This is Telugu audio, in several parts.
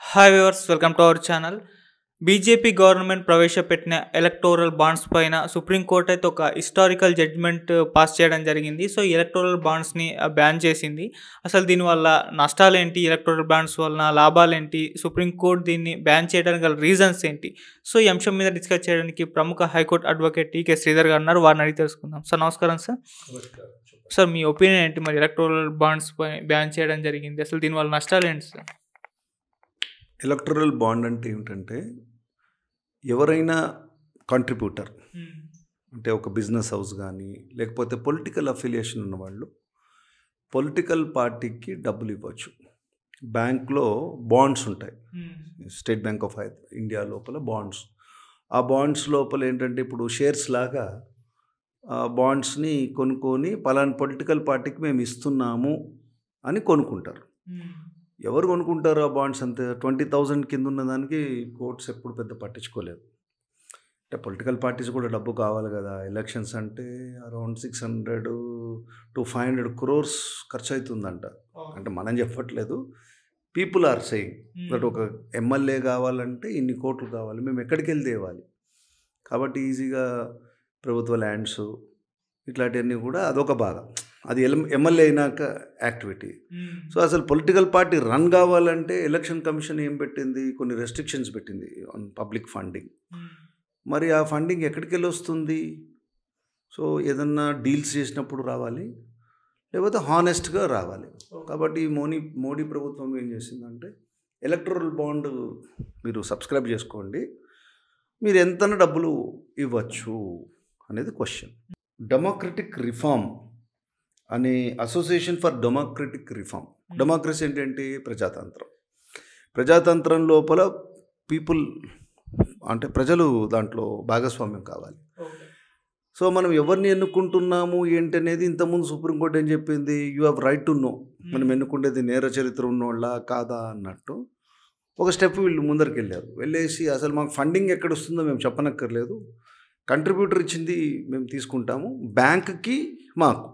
Hi viewers, welcome to our channel. BJP government ప్రవేశపెట్టిన ఎలక్టోరల్ బాండ్స్ పైన సుప్రీంకోర్టు అయితే ఒక హిస్టారికల్ జడ్జ్మెంట్ పాస్ చేయడం జరిగింది. సో ఈ ఎలక్టోరల్ బాండ్స్ని బ్యాన్ చేసింది. అసలు దీనివల్ల నష్టాలేంటి, ఎలక్టోరల్ బాండ్స్ వలన లాభాలేంటి, సుప్రీంకోర్టు దీన్ని బ్యాన్ చేయడానికి గల రీజన్స్ ఏంటి? సో ఈ అంశం మీద డిస్కస్ చేయడానికి ప్రముఖ హైకోర్టు అడ్వకేట్ టీకే శ్రీధర్ గారు ఉన్నారు. వారిని అడిగి తెలుసుకుందాం. సార్ నమస్కారం సార్. సార్ మీ ఒపీనియన్ ఏంటి? మరి ఎలక్టోరల్ బాండ్స్ పై బ్యాన్ చేయడం జరిగింది, అసలు దీనివల్ల నష్టాలు ఏంటి సార్? ఎలక్టరల్ బాండ్ అంటే ఏమిటంటే, ఎవరైనా కాంట్రిబ్యూటర్ అంటే ఒక బిజినెస్ హౌస్ కానీ లేకపోతే పొలిటికల్ అఫిలియేషన్ ఉన్నవాళ్ళు పొలిటికల్ పార్టీకి డబ్బులు ఇవ్వచ్చు. బ్యాంక్లో బాండ్స్ ఉంటాయి, స్టేట్ బ్యాంక్ ఆఫ్ ఇండియా లోపల బాండ్స్. ఆ బాండ్స్ లోపల ఏంటంటే, ఇప్పుడు షేర్స్ లాగా బాండ్స్ని కొనుక్కొని పలానా పొలిటికల్ పార్టీకి మేము ఇస్తున్నాము అని కొనుక్కుంటారు. ఎవరు కొనుక్కుంటారు ఆ బాండ్స్? అంతే 20,000 కింద ఉన్నదానికి కోర్ట్స్ ఎప్పుడు పెద్ద పట్టించుకోలేదు. అంటే పొలిటికల్ పార్టీస్ కూడా డబ్బు కావాలి కదా. ఎలక్షన్స్ అంటే అరౌండ్ 600 to 500 crores ఖర్చు అవుతుందంట. అంటే మనం చెప్పట్లేదు, పీపుల్ ఆర్ సేయింగ్ దట్ ఒక ఎమ్మెల్యే కావాలంటే ఇన్ని కోట్లు కావాలి, మేము ఎక్కడికి వెళ్ళి తేవాలి. కాబట్టి ఈజీగా ప్రభుత్వ ల్యాండ్స్ ఇట్లాంటివన్నీ కూడా అదొక భాగం. అది ఎమ్మెల్యే అయినాక యాక్టివిటీ. సో అసలు పొలిటికల్ పార్టీ రన్ కావాలంటే ఎలక్షన్ కమిషన్ ఏం పెట్టింది? కొన్ని రెస్ట్రిక్షన్స్ పెట్టింది ఆన్ పబ్లిక్ ఫండింగ్. మరి ఆ ఫండింగ్ ఎక్కడికి వెళ్ళి వస్తుంది? సో ఏదన్నా డీల్స్ చేసినప్పుడు రావాలి, లేకపోతే హానెస్ట్గా రావాలి. కాబట్టి మోడీ ప్రభుత్వం ఏం చేసిందంటే, ఎలక్టరల్ బాండ్ మీరు సబ్స్క్రైబ్ చేసుకోండి, మీరు ఎంత డబ్బులు ఇవ్వచ్చు అనేది క్వశ్చన్. డెమోక్రటిక్ రిఫార్మ్ అనే association for democratic reform. Democracy ఏంటంటే ప్రజాతంత్రం. ప్రజాతంత్రం లోపల పీపుల్ అంటే ప్రజలు దాంట్లో భాగస్వామ్యం కావాలి. సో మనం ఎవరిని ఎన్నుకుంటున్నాము ఏంటి అనేది ఇంతకుముందు సుప్రీంకోర్టు ఏం చెప్పింది? You have right to know. మనం ఎన్నుకుంటేది నేర చరిత్ర ఉన్నోళ్ళ కాదా అన్నట్టు ఒక స్టెప్ వీళ్ళు ముందరికి వెళ్ళేసి అసలు మాకు ఫండింగ్ ఎక్కడ వస్తుందో మేము చెప్పనక్కర్లేదు, కంట్రిబ్యూటర్ ఇచ్చింది మేము తీసుకుంటాము, బ్యాంక్కి మాకు.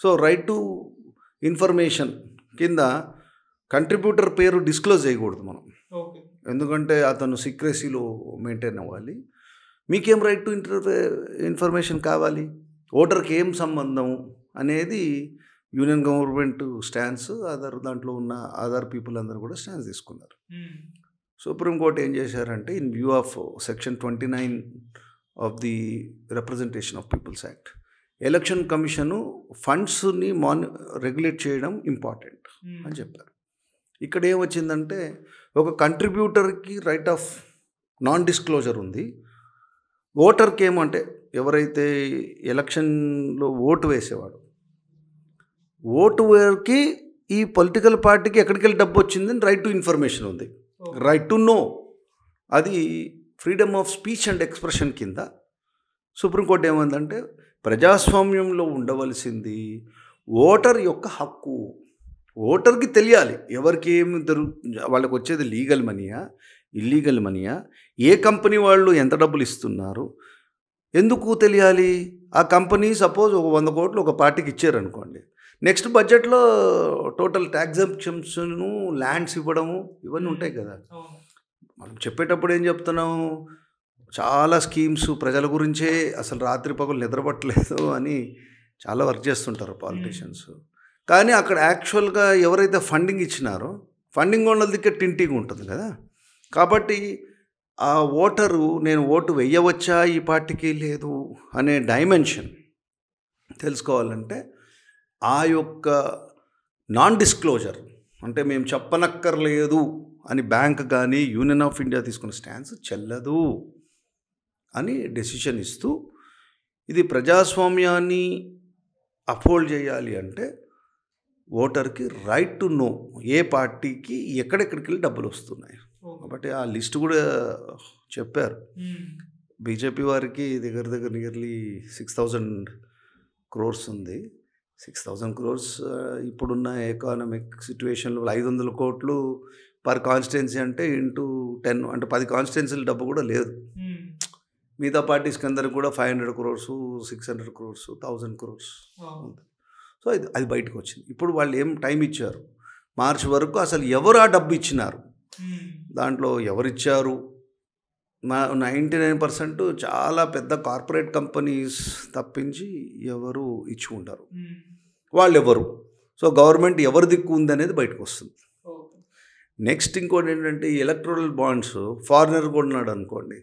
సో రైట్ టు ఇన్ఫర్మేషన్ కింద కంట్రిబ్యూటర్ పేరు డిస్క్లోజ్ చేయకూడదు మనం, ఎందుకంటే అతను సీక్రెసీలో మెయింటైన్ అవ్వాలి. మీకేం రైట్ టు ఇన్ఫర్మేషన్ కావాలి, ఓటర్కి ఏం సంబంధం అనేది యూనియన్ గవర్నమెంట్ స్టాండ్స్, దాంట్లో ఉన్న అదర్ పీపుల్ అందరూ కూడా స్టాండ్స్ తీసుకున్నారు. సుప్రీంకోర్టు ఏం చేశారంటే, in view of section 29 of the representation of peoples act, election commission ఫండ్స్ని రెగ్యులేట్ చేయడం ఇంపార్టెంట్ అని చెప్పారు. ఇక్కడ ఏమొచ్చిందంటే, ఒక కంట్రిబ్యూటర్కి రైట్ ఆఫ్ నాన్ డిస్క్లోజర్ ఉంది, ఓటర్కి ఏమంటే ఎవరైతే ఎలక్షన్లో ఓటు వేసేవాడు, ఓటు వేర్కి ఈ పొలిటికల్ పార్టీకి ఎక్కడికి వెళ్ళి డబ్బు వచ్చిందని రైట్ టు ఇన్ఫర్మేషన్ ఉంది, రైట్ టు నో. అది freedom of speech and expression కింద సుప్రీంకోర్టు ఏమందంటే, ప్రజాస్వామ్యంలో ఉండవలసింది ఓటర్ యొక్క హక్కు. ఓటర్కి తెలియాలి ఎవరికి ఏమి వాళ్ళకి వచ్చేది లీగల్ మనీయా, ఇల్లీగల్ మనీయా, ఏ కంపెనీ వాళ్ళు ఎంత డబ్బులు ఇస్తున్నారు, ఎందుకు తెలియాలి. ఆ కంపెనీ సపోజ్ ఒక 100 కోట్లు ఒక పార్టీకి ఇచ్చారనుకోండి, నెక్స్ట్ బడ్జెట్లో టోటల్ ట్యాక్సెప్షన్ను ల్యాండ్స్ ఇవ్వడము ఇవన్నీ ఉంటాయి కదా. మనం చెప్పేటప్పుడు ఏం చెప్తున్నాము, చాలా స్కీమ్స్ ప్రజల గురించే, అసలు రాత్రి పగలు నిద్రపట్టలేదు అని చాలా వర్క్ చేస్తుంటారు పాలిటీషియన్స్. కానీ అక్కడ యాక్చువల్గా ఎవరైతే ఫండింగ్ ఇచ్చినారో, ఫండింగ్ ఉన్న దిక్కే టింటింగ్ ఉంటుంది కదా. కాబట్టి ఆ ఓటరు నేను ఓటు వేయవచ్చా ఈ పార్టీకి లేదు అనే డైమెన్షన్ తెలుసుకోవాలంటే, ఆ యొక్క నాన్ డిస్క్లోజర్ అంటే మేము చెప్పనక్కర్లేదు అని బ్యాంక్ కానీ యూనియన్ ఆఫ్ ఇండియా తీసుకున్న స్టాన్స్ చెల్లదు అని డెసిషన్ ఇస్తూ, ఇది ప్రజాస్వామ్యాన్ని అప్హోల్డ్ చేయాలి అంటే ఓటర్కి రైట్ టు నో ఏ పార్టీకి ఎక్కడెక్కడికి వెళ్ళి డబ్బులు వస్తున్నాయి. కాబట్టి ఆ లిస్ట్ కూడా చెప్పారు. బీజేపీ వారికి దగ్గర నియర్లీ 6,000 crores ఉంది. 6,000 crores ఇప్పుడున్న ఎకానమిక్ సిచ్యువేషన్లో 500 కోట్లు పర్ కాన్స్టిట్యున్సీ అంటే ఇంటూ 10 అంటే 10 కాన్స్టిట్యున్సీల డబ్బు కూడా లేదు. మిగతా పార్టీస్కి అందరికి కూడా 500 crores, 600 crores, 1,000 crores ఉంది. సో అది బయటకు వచ్చింది. ఇప్పుడు వాళ్ళు ఏం టైం ఇచ్చారు, మార్చి వరకు అసలు ఎవరు ఆ డబ్బు ఇచ్చినారు దాంట్లో ఎవరిచ్చారు 99% చాలా పెద్ద కార్పొరేట్ కంపెనీస్ తప్పించి ఎవరు ఇచ్చి ఉంటారు. వాళ్ళు ఎవరు? సో గవర్నమెంట్ ఎవరి దిక్కు ఉంది అనేది బయటకు వస్తుంది. నెక్స్ట్ ఇంకోటి ఏంటంటే ఈ ఎలక్ట్రల్ బాండ్స్ ఫారినర్ కొన్నాడు అనుకోండి,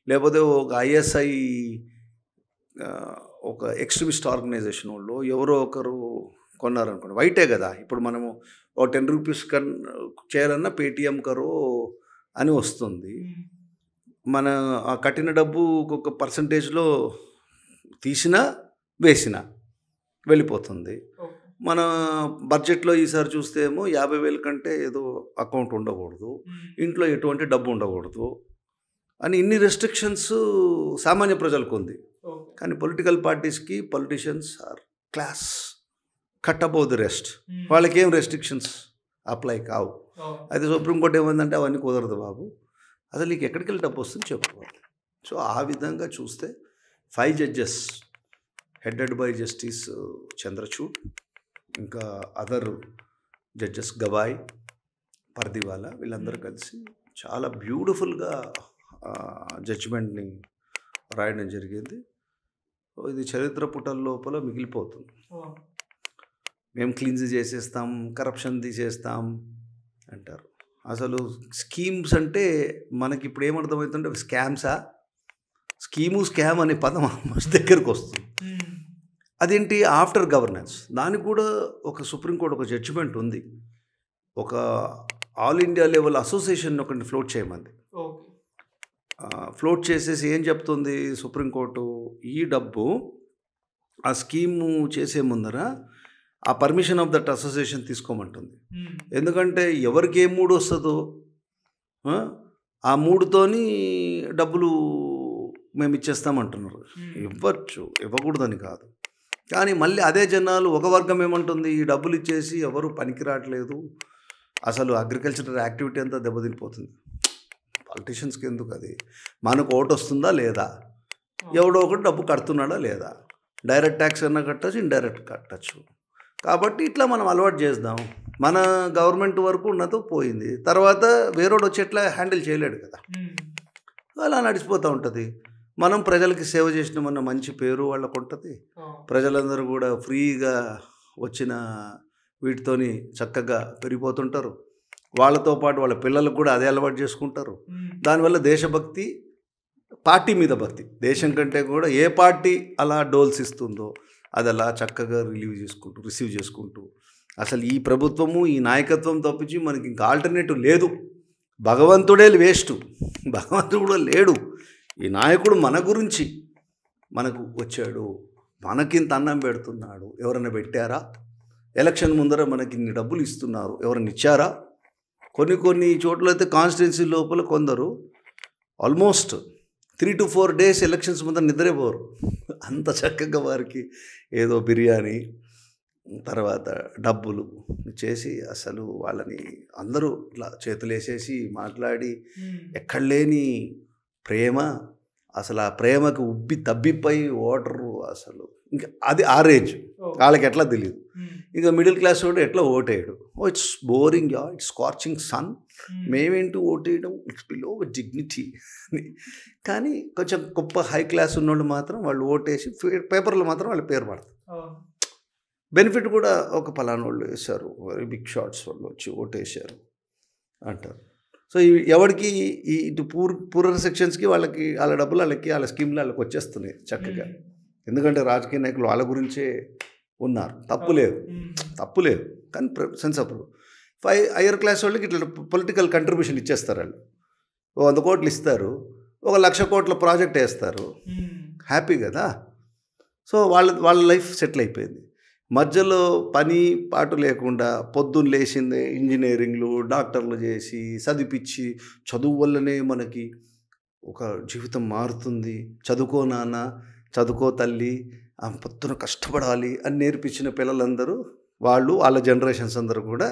లేకపోతే ఒక ఐఎస్ఐ ఒక ఎక్స్ట్రీమిస్ట్ ఆర్గనైజేషన్ వాళ్ళు ఎవరో ఒకరు కొన్నారనుకోండి, వైటే కదా. ఇప్పుడు మనము ఒక 10 రూపీస్ చేయాలన్నా పేటిఎం కరో అని వస్తుంది. మన ఆ కట్టిన డబ్బు ఒక పర్సంటేజ్లో తీసినా వేసినా వెళ్ళిపోతుంది. మన బడ్జెట్లో ఈసారి చూస్తే ఏమో 50,000 కంటే ఏదో అకౌంట్ ఉండకూడదు, ఇంట్లో ఎటువంటి డబ్బు ఉండకూడదు అని ఇన్ని రెస్ట్రిక్షన్స్ సామాన్య ప్రజలకు ఉంది. కానీ పొలిటికల్ పార్టీస్కి politicians are class cut above the rest. వాళ్ళకి ఏం రెస్ట్రిక్షన్స్ అప్లై కావు. అయితే సుప్రీంకోర్టు ఏమందంటే అవన్నీ కుదరదు బాబు, అసలు నీకు ఎక్కడికి వెళ్ళి డబ్బు వస్తుంది చెప్పుకోవాలి. సో ఆ విధంగా చూస్తే 5 judges headed by justice Chandrachud, ఇంకా అదర్ జడ్జెస్ గవాయ్, పర్దివాలా, వీళ్ళందరూ కలిసి చాలా బ్యూటిఫుల్గా జడ్జిమెంట్ని రాయడం జరిగింది. ఇది చరిత్ర పుటల లోపల మిగిలిపోతుంది. మేము క్లీన్స్ చేసేస్తాం, కరప్షన్ తీసేస్తాం అంటారు. అసలు స్కీమ్స్ అంటే మనకి ఇప్పుడు ఏమర్థమవుతుంటే స్కామ్సా, స్కామ్ అనే పదం దగ్గరకు వస్తుంది. అదేంటి ఆఫ్టర్ గవర్నెన్స్, దానికి కూడా ఒక సుప్రీంకోర్టు ఒక జడ్జిమెంట్ ఉంది. ఒక ఆల్ ఇండియా లెవెల్ అసోసియేషన్ ఒకటి ఫ్లోట్ చేయమంది. ఫ్లోట్ చేసేసి ఏం చెప్తుంది సుప్రీంకోర్టు, ఈ డబ్బు ఆ స్కీము చేసే ముందర ఆ పర్మిషన్ ఆఫ్ దట్ అసోసియేషన్ తీసుకోమంటుంది. ఎందుకంటే ఎవరికి ఏ మూడు వస్తుందో ఆ మూడుతోని డబ్బులు మేము ఇచ్చేస్తామంటున్నారు. ఇవ్వచ్చు, ఇవ్వకూడదని కాదు. కానీ మళ్ళీ అదే జనాలు ఒక వర్గం ఏమంటుంది, ఈ డబ్బులు ఇచ్చేసి ఎవరు పనికి రావట్లేదు, అసలు అగ్రికల్చరల్ యాక్టివిటీ అంతా దెబ్బతినిపోతుంది. పాలిటీషియన్స్కి ఎందుకు అది, మనకు ఓటు వస్తుందా లేదా, ఎవడో ఒకటి డబ్బు కడుతున్నాడా లేదా, డైరెక్ట్ ట్యాక్స్ అన్నా కట్టచ్చు, ఇండైరెక్ట్ కట్టచ్చు. కాబట్టి ఇట్లా మనం అలవాటు చేద్దాం. మన గవర్నమెంట్ వరకు ఉన్నతో పోయింది, తర్వాత వేరేడు వచ్చి ఎట్లా హ్యాండిల్ చేయలేడు కదా, అలా నడిచిపోతూ ఉంటుంది. మనం ప్రజలకి సేవ చేసినామన్న మంచి పేరు వాళ్ళకు ఉంటుంది. ప్రజలందరూ కూడా ఫ్రీగా వచ్చిన వీటితోని చక్కగా పెరిగిపోతుంటారు. వాళ్ళతో పాటు వాళ్ళ పిల్లలకు కూడా అదే అలవాటు చేసుకుంటారు. దానివల్ల దేశభక్తి, పార్టీ మీద భక్తి, దేశం కంటే కూడా ఏ పార్టీ అలా డోల్స్ ఇస్తుందో అది అలా చక్కగా రిసీవ్ చేసుకుంటూ అసలు ఈ ప్రభుత్వము ఈ నాయకత్వం తప్పించి మనకి ఇంకా ఆల్టర్నేటివ్ లేదు. భగవంతుడే వేస్ట్, భగవంతుడు కూడా లేడు. ఈ నాయకుడు మన గురించి మనకు వచ్చాడు, మనకింత అన్నం పెడుతున్నాడు. ఎవరైనా పెట్టారా? ఎలక్షన్ ముందర మనకి ఇన్ని డబ్బులు ఇస్తున్నారు, ఎవరైనా ఇచ్చారా? కొన్ని చోట్ల అయితే కాన్స్టిట్యున్సీ లోపల కొందరు ఆల్మోస్ట్ 3 to 4 days ఎలక్షన్స్ ముందర నిద్రపోరు. అంత చక్కగా వారికి ఏదో బిర్యానీ తర్వాత డబ్బులు చేసి అసలు వాళ్ళని అందరూ ఇట్లా చేతులు వేసేసి మాట్లాడి ఎక్కడ లేని ప్రేమ, అసలు ఆ ప్రేమకు ఉబ్బి తబ్బిపోయి ఓటరు అసలు ఇంకా అది ఆ రేంజ్ వాళ్ళకి ఎట్లా తెలియదు. ఇంకా మిడిల్ క్లాస్ వాడు ఎట్లా ఓటేయడు, it's boring yeah, it's scorching sun, మేమేంటి ఓటేయడం, ఇట్స్ బిలో డిగ్నిటీ. కానీ కొంచెం గొప్ప హై క్లాస్ ఉన్నోళ్ళు మాత్రం వాళ్ళు ఓటేసి పేపర్లో మాత్రం వాళ్ళ పేరు పడతారు. బెనిఫిట్ కూడా ఒక పలానా వాళ్ళు వేశారు, వెరీ బిగ్ షాట్స్ వాళ్ళు వచ్చి ఓటేశారు అంటారు. సో ఎవరికి ఇటు పూర్ సెక్షన్స్కి వాళ్ళకి వాళ్ళ డబ్బులు వాళ్ళకి వాళ్ళ స్కీమ్లు వాళ్ళకి వచ్చేస్తున్నాయి చక్కగా. ఎందుకంటే రాజకీయ నాయకులు వాళ్ళ గురించే ఉన్నారు, తప్పు లేదు. కానీ సెన్స్ అప్పుడు హయ్యర్ క్లాస్ వాళ్ళకి ఇట్లా పొలిటికల్ కంట్రిబ్యూషన్ ఇచ్చేస్తారు. వాళ్ళు 100 కోట్లు ఇస్తారు, 1,00,000 కోట్ల ప్రాజెక్ట్ వేస్తారు, హ్యాపీ కదా. సో వాళ్ళ లైఫ్ సెటిల్ అయిపోయింది. మధ్యలో పని పాటు లేకుండా పొద్దున్న లేచిందే ఇంజనీరింగ్లు డాక్టర్లు చేసి చదివిపించి, చదువు వల్లనే మనకి ఒక జీవితం మారుతుంది, చదువుకో నాన్న, చదువుకో తల్లి, పొద్దున కష్టపడాలి అని నేర్పించిన పిల్లలందరూ వాళ్ళ జనరేషన్స్ అందరూ కూడా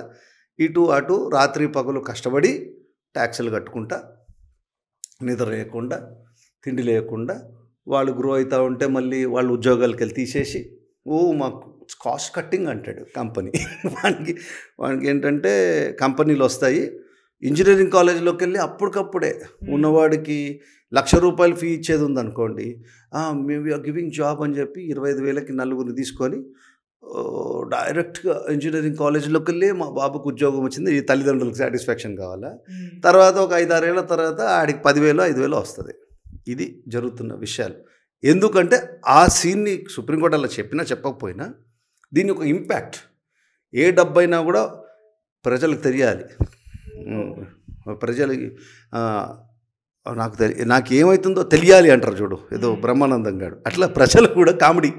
ఇటు అటు రాత్రి పగలు కష్టపడి ట్యాక్సులు కట్టుకుంటా, నిద్ర లేకుండా, తిండి లేకుండా వాళ్ళు గ్రో అవుతూ ఉంటే మళ్ళీ వాళ్ళు ఉద్యోగాలకు వెళ్ళి తీసేసి మాకు కాస్ట్ కట్టింగ్ అంటాడు కంపెనీ. వానికి ఏంటంటే కంపెనీలు వస్తాయి, ఇంజనీరింగ్ కాలేజీలోకి వెళ్ళి అప్పటికప్పుడే ఉన్నవాడికి ₹1,00,000 ఫీ ఇచ్చేది ఉందనుకోండి, మేము వీఆర్ గివింగ్ జాబ్ అని చెప్పి 25,000కి నలుగురిని తీసుకొని డైరెక్ట్గా ఇంజనీరింగ్ కాలేజీలోకి వెళ్ళి మా బాబుకు ఉద్యోగం వచ్చింది, ఈ తల్లిదండ్రులకు సాటిస్ఫాక్షన్ కావాలా, తర్వాత ఒక 5-6 ఏళ్ళ తర్వాత ఆడికి 10,000 5,000 వస్తుంది. ఇది జరుగుతున్న విషయాలు. ఎందుకంటే ఆ సీన్ని సుప్రీంకోర్టు అలా చెప్పినా చెప్పకపోయినా దీని ఒక ఇంపాక్ట్ ఏ డబ్బైనా కూడా ప్రజలకు తెలియాలి. ప్రజలకి నాకు ఏమవుతుందో తెలియాలి అంటారు చూడు, ఏదో బ్రహ్మానందం గారు అట్లా ప్రజలు కూడా కామెడీ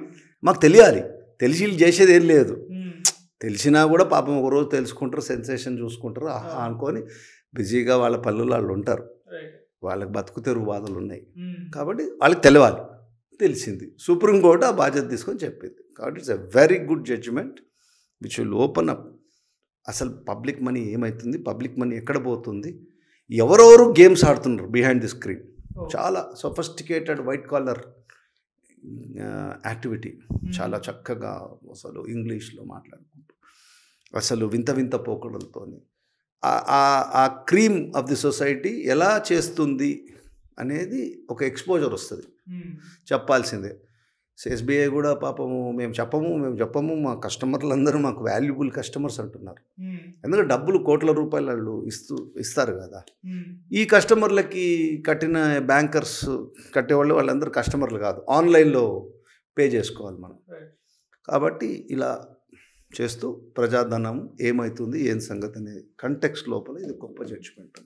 మాకు తెలియాలి. తెలిసి చేసేది ఏం లేదు, తెలిసినా కూడా పాపం ఒకరోజు తెలుసుకుంటారు, సెన్సేషన్ చూసుకుంటారు, ఆహా అనుకొని బిజీగా వాళ్ళ పనులు వాళ్ళు ఉంటారు, వాళ్ళకి బతుకు తెరువు బాధలు ఉన్నాయి కాబట్టి వాళ్ళకి తెలియాలి. తెలిసింది, సుప్రీంకోర్టు ఆ బాధ్యత తీసుకొని చెప్పింది. కాబట్టి it's a very good judgement which will open up. అసలు పబ్లిక్ మనీ ఏమవుతుంది, పబ్లిక్ మనీ ఎక్కడ పోతుంది, ఎవరెవరు గేమ్స్ ఆడుతున్నారు బిహైండ్ ది స్క్రీన్. చాలా సొఫిస్టికేటెడ్ వైట్ కాలర్ యాక్టివిటీ, చాలా చక్కగా అసలు ఇంగ్లీష్లో మాట్లాడుకుంటూ అసలు వింత వింత పోకడలతో ఆ క్రీమ్ ఆఫ్ ది సొసైటీ ఎలా చేస్తుంది అనేది ఒక ఎక్స్పోజర్ వస్తుంది. చెప్పాల్సిందే. ఎస్బీఐ కూడా పాపము మేము చెప్పము మా కస్టమర్లు అందరూ మాకు వాల్యుబుల్ కస్టమర్స్ అంటున్నారు. ఎందుకంటే డబ్బులు కోట్ల రూపాయలు వాళ్ళు ఇస్తారు కదా. ఈ కస్టమర్లకి కట్టిన బ్యాంకర్స్ కట్టేవాళ్ళు వాళ్ళందరూ కస్టమర్లు కాదు, ఆన్లైన్లో పే చేసుకోవాలి మనం. కాబట్టి ఇలా చేస్తూ ప్రజాధనం ఏమవుతుంది ఏం సంగతి అనే కంటెక్స్ట్ లోపల ఇది గొప్ప జడ్జిమెంట్.